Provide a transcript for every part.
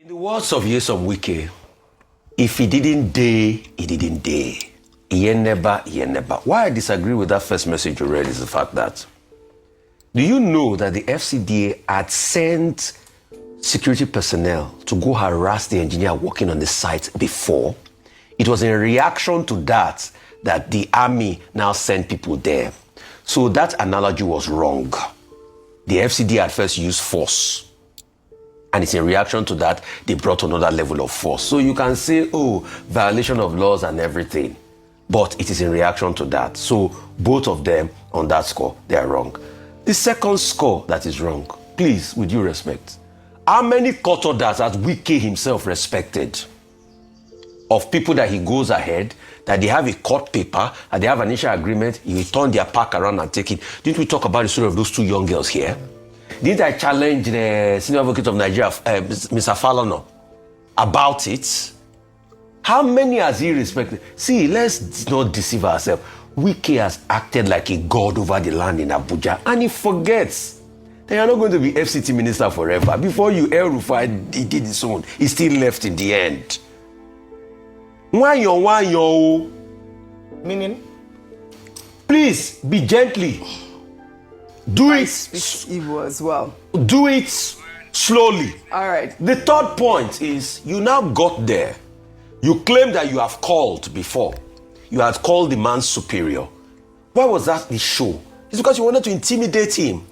In the words of Yesom Wike, if he didn't day, he didn't day. He never. Why I disagree with that first message you read is the fact that, do you know that the FCDA had sent security personnel to go harass the engineer working on the site before? It was in reaction to that the army now sent people there. So that analogy was wrong. The FCDA at first used force. And it's in reaction to that, they brought another level of force. So you can say, oh, violation of laws and everything. But it is in reaction to that. So both of them on that score, they are wrong. The second score that is wrong, please, with due respect, how many court orders has Wike himself respected of people that he goes ahead, that they have a court paper, and they have an initial agreement, he will turn their pack around and take it? Didn't we talk about the story of those two young girls here? Didn't I challenge the senior advocate of Nigeria, Mr. Falono, about it? How many has he respected? See, let's not deceive ourselves. Wike has acted like a god over the land in Abuja, and he forgets that you're not going to be FCT minister forever. Before you, Rufai, he did his own. He still left in the end. Wanyo. Meaning? Please, be gently. Do it. Speak evil as well. Do it slowly. All right. The third point is, you now got there. You claim that you have called before. You had called the man superior. Why was that the show? It's because you wanted to intimidate him.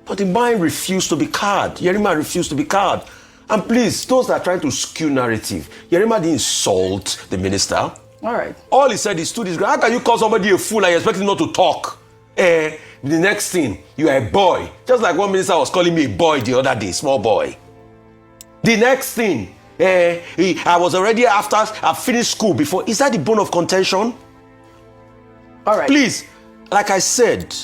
But the man refused to be card. Yerima refused to be card. And please, those that are trying to skew narrative, Yerima didn't insult the minister. All right. All he said is, stood his ground. How can you call somebody a fool and you expect him not to talk? The next thing, you are a boy. Just like one minister was calling me a boy the other day, small boy. The next thing, I was already after I finished school before. Is that the bone of contention? All right. Please, like I said,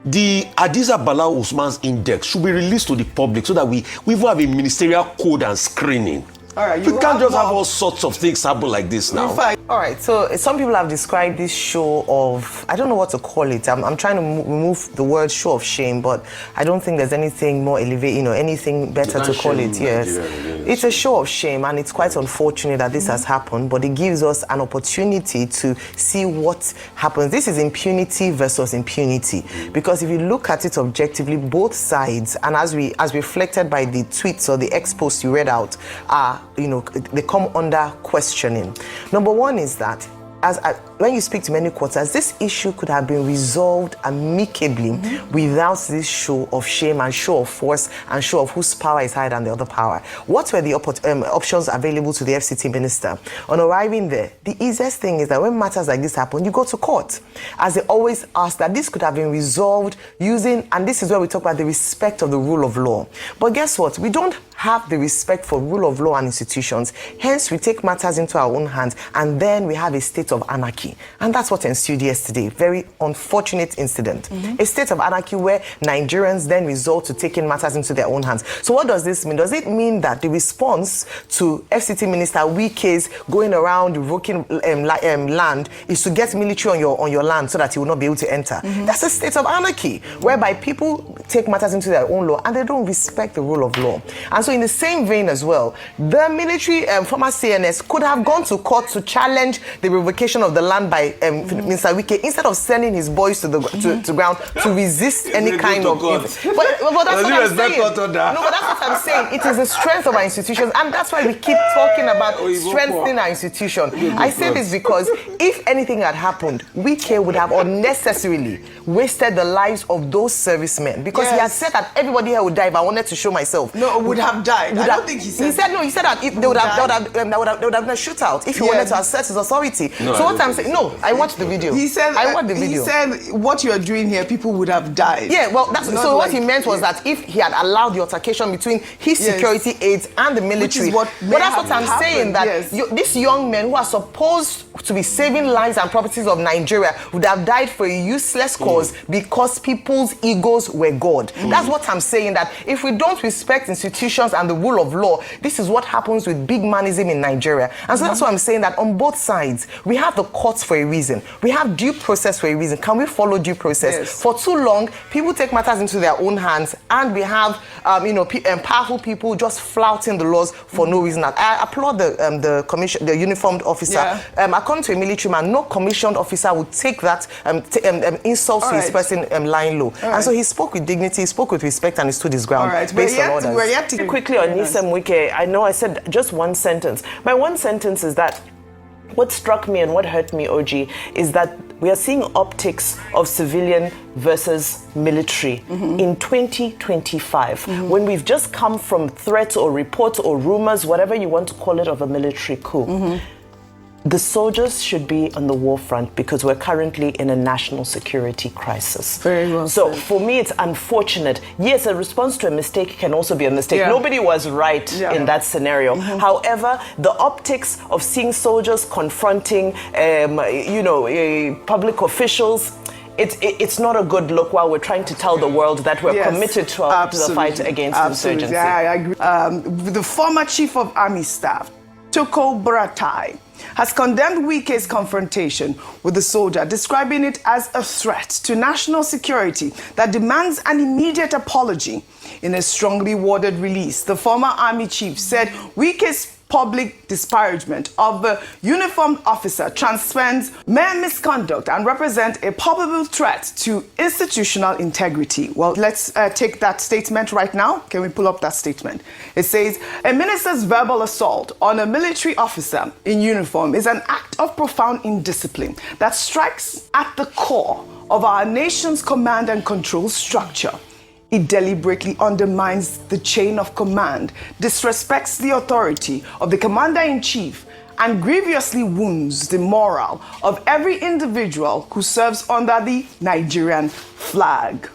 the Hadiza Bala Usman's index should be released to the public so that we even have a ministerial code and screening. All right. We can't just have all sorts of things happen like this now. All right. So some people have described this show of, I don't know what to call it. I'm trying to remove the word show of shame, but I don't think there's anything more elevated, anything better to call it. Yes. It's a show of shame, and it's quite unfortunate that this has happened, but it gives us an opportunity to see what happens. This is impunity versus impunity, because if you look at it objectively, both sides, and as reflected by the tweets or the X post you read out, are, they come under questioning. Number one is that when you speak to many quarters, this issue could have been resolved amicably without this show of shame and show of force and show of whose power is higher than the other power. What were the options available to the FCT minister? On arriving there, the easiest thing is that when matters like this happen, you go to court. As they always ask, that this could have been resolved using, and this is where we talk about the respect of the rule of law. But guess what? We don't have the respect for rule of law and institutions. Hence, we take matters into our own hands, and then we have a state of anarchy. And that's what ensued yesterday. Very unfortunate incident. A state of anarchy where Nigerians then resort to taking matters into their own hands. So what does this mean? Does it mean that the response to FCT Minister Wike's going around revoking land is to get military on your land so that he will not be able to enter? That's a state of anarchy, whereby people take matters into their own law and they don't respect the rule of law. And so in the same vein as well, the military, former CNS, could have gone to court to challenge the revocation of the land by Mr. Wike, instead of sending his boys to the to ground to resist any kind of... But that's what I'm saying. No, but that's what I'm saying. It is the strength of our institutions, and that's why we keep talking about strengthening our institution. I say this because if anything had happened, Wike would have unnecessarily wasted the lives of those servicemen, because he had said that everybody here would die if I wanted to show myself. No, would have died. I don't think he said. He said no. He said that there would have been a shootout if he wanted to assert his authority. No, so what I'm saying, no, I watched the video. He said, I watched the video. He said, what you are doing here, people would have died. Yeah, well, that's so. What he meant was that if he had allowed the altercation between his security aides and the military, but that's what I'm saying. That these young men who are supposed to be saving lives and properties of Nigeria would have died for a useless cause because people's egos were God. That's what I'm saying. That if we don't respect institutions and the rule of law, this is what happens with big manism in Nigeria. And so that's why I'm saying that on both sides, we have the courts courts for a reason. We have due process for a reason. Can we follow due process? Yes. For too long, people take matters into their own hands, and we have, powerful people just flouting the laws for no reason. I applaud the commission, the uniformed officer. Yeah. According to a military man, no commissioned officer would take that insult to his person lying low. And so he spoke with dignity, he spoke with respect, and he stood his ground based on orders. We're yet to Quickly on Nyesom Wike, I know I said just one sentence. My one sentence is that what struck me and what hurt me, OG, is that we are seeing optics of civilian versus military in 2025, when we've just come from threats or reports or rumors, whatever you want to call it, of a military coup. The soldiers should be on the war front because we're currently in a national security crisis. Very well So said. for me, it's unfortunate. Yes, a response to a mistake can also be a mistake. Yeah. Nobody was right Yeah. in that scenario. However, the optics of seeing soldiers confronting, public officials, it's not a good look while we're trying to tell the world that we're committed to the fight against insurgency. Yeah, I agree. The former chief of army staff, Toko Buratai, has condemned Wike's confrontation with the soldier, describing it as a threat to national security that demands an immediate apology. In a strongly worded release, the former army chief said Wike's public disparagement of the uniformed officer transcends mere misconduct and represent a palpable threat to institutional integrity. Well, let's take that statement right now. Can we pull up that statement? It says, a minister's verbal assault on a military officer in uniform is an act of profound indiscipline that strikes at the core of our nation's command and control structure. It deliberately undermines the chain of command, disrespects the authority of the commander-in-chief, and grievously wounds the morale of every individual who serves under the Nigerian flag.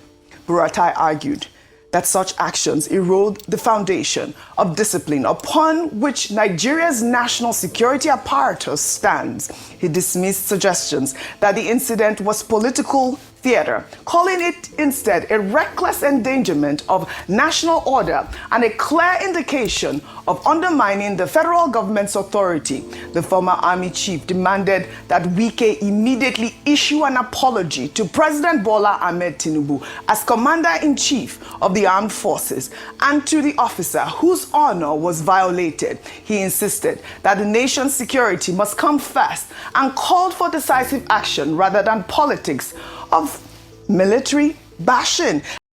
Buratai argued that such actions erode the foundation of discipline upon which Nigeria's national security apparatus stands. He dismissed suggestions that the incident was political theater, calling it instead a reckless endangerment of national order and a clear indication of undermining the federal government's authority. The former army chief demanded that Wike immediately issue an apology to President Bola Ahmed Tinubu as commander-in-chief of the armed forces and to the officer whose honor was violated. He insisted that the nation's security must come first and called for decisive action rather than politics of military bashing.